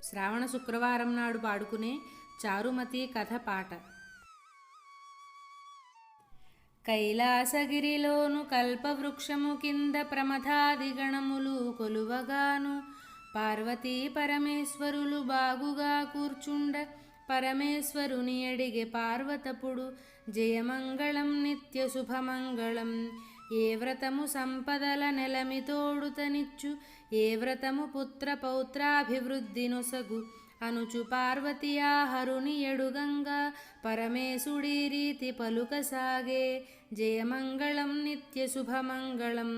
శ్రావణ శుక్రవారం నాడు పాడుకునే చారుమతి కథ పాట. కైలాసగిరిలోను కల్పవృక్షము కింద ప్రమథాదిగణములు కొలువగాను పార్వతీ పరమేశ్వరులు బాగుగా కూర్చుండ పరమేశ్వరుని అడిగే పార్వతపుడు జయమంగళం నిత్య శుభమంగళం. ఏ వ్రతము సంపదల నెలమితోడుతనిచ్చు, ఏ వ్రతము పుత్ర పౌత్రాభివృద్ధి నొసగు అనుచు పార్వతి ఆ హరుని ఎడుగంగా పరమేశుడి రీతి పలుకసాగే. జయమంగళం నిత్య శుభమంగళం.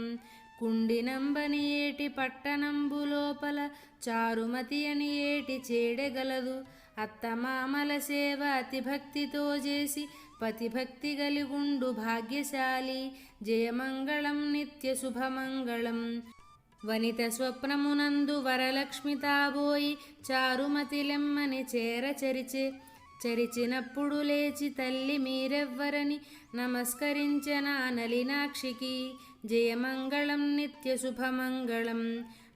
కుండినంబని ఏటి పట్టణంబు లోపల చారుమతి అని ఏటి చేడెగలదు. అత్తమామల సేవ అతిభక్తితో చేసి పతిభక్తి గలిగుండు భాగ్యశాలి. జయమంగళం నిత్య శుభమంగళం. వనిత స్వప్నమునందు వరలక్ష్మి తాబోయి చారుమతిలెమ్మని చేరచరిచే. చరిచినప్పుడు లేచి తల్లి మీరెవ్వరని నమస్కరించిన నలినాక్షికి. జయమంగళం నిత్య శుభమంగళం.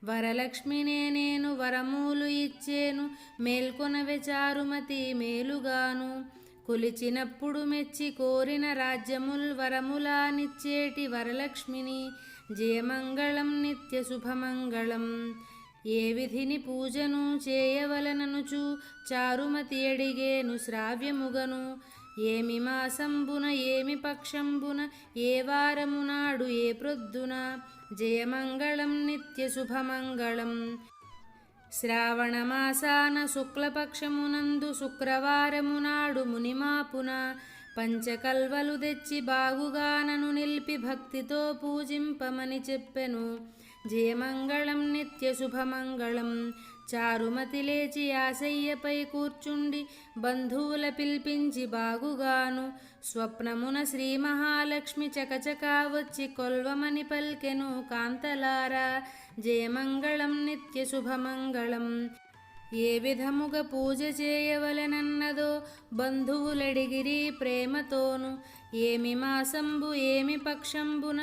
వరలక్ష్మినే నేను వరమూలు ఇచ్చేను, మేల్కొనవె చారుమతి మేలుగాను. కొలిచినప్పుడు మెచ్చి కోరిన రాజ్యముల్ వరములానిచ్చేటి వరలక్ష్మిని. జయమంగళం నిత్య శుభమంగళం. ఏ విధిని పూజను చేయవలననుచు చారుమతి అడిగేను శ్రావ్యముగను. ఏమి మాసంబున ఏమి పక్షంబున ఏ వారమునాడు ఏ ప్రొద్దున. జయమంగళం నిత్య శుభమంగళం. శ్రావణమాసాన శుక్లపక్షమునందు శుక్రవారమునాడు మునిమాపున పంచకల్వలు తెచ్చి బాగుగానను నిలిపి భక్తితో పూజింపమని చెప్పెను. జయమంగళం నిత్య శుభమంగళం. చారుమతి లేచి ఆశయ్యపై కూర్చుండి బంధువుల పిలిపించి బాగుగాను స్వప్నమున శ్రీ మహాలక్ష్మి చకచకా వచ్చి కొల్వమని పల్కెను కాంతలారా. జయమంగళం నిత్య శుభమంగళం. ఏ విధముగా పూజ చేయవలనన్నదో బంధువులడిగిరి ప్రేమతోను. ఏమి మాసంబు ఏమి పక్షంబున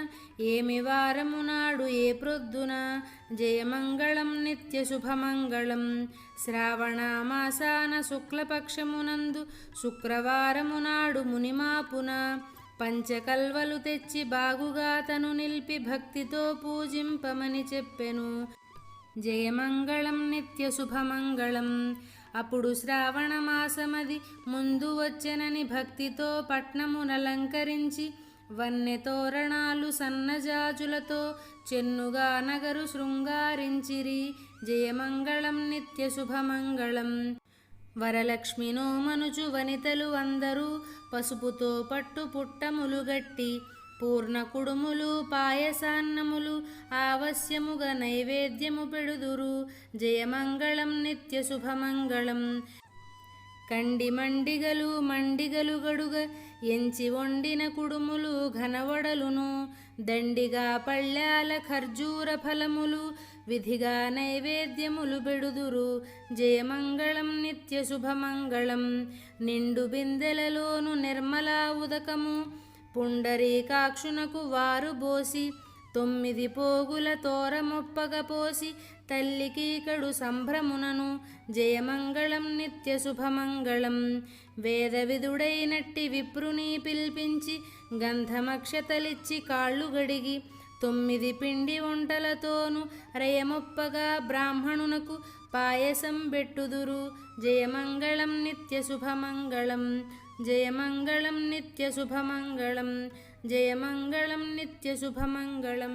ఏమి వారమునాడు ఏ ప్రొద్దున. జయమంగళం నిత్య శుభమంగళం. శ్రావణమాసాన శుక్లపక్షమునందు శుక్రవారమునాడు మునిమాపున పంచకల్వలు తెచ్చి బాగుగా తను నిలిపి భక్తితో పూజింపమని చెప్పెను. జయమంగళం నిత్య శుభమంగళం. అప్పుడు శ్రావణమాసమది ముందు వచ్చెనని భక్తితో పట్నమునలంకరించి వన్నె తోరణాలు సన్నజాజులతో చెన్నుగా నగరు శృంగారించిరి. జయమంగళం నిత్య శుభమంగళం. వరలక్ష్మినో మనుచు వనితలు అందరూ పసుపుతో పట్టు పుట్టములు గట్టి పూర్ణ కుడుములు పాయసాన్నములు ఆవశ్యముగా నైవేద్యము పెడుదురు. జయమంగళం నిత్య శుభమంగళం. కండి మండిగలు మండిగలు గడుగ ఎంచి వండిన కుడుములు ఘనవడలును దండిగా పళ్ళాల ఖర్జూర ఫలములు విధిగా నైవేద్యములు బెడుదురు. జయమంగళం నిత్య శుభమంగళం. నిండు బిందెలలోను నిర్మలా ఉదకము పుండరీకాక్షునకు వారు బోసి 9 పోగుల తోరమొప్పగ పోసి తల్లికి కడు సంభ్రమునను. జయమంగళం నిత్య శుభమంగళం. వేదవిధుడైనట్టి విప్రుని పిల్పించి గంధమక్షతలిచ్చి కాళ్ళు గడిగి 9 పిండి వంటలతోను రయమొప్పగా బ్రాహ్మణునకు పాయసం బెట్టుదురు. జయమంగళం నిత్య శుభమంగళం. జయమంగళం నిత్య శుభమంగళం. జయమంగళం నిత్య శుభమంగళం.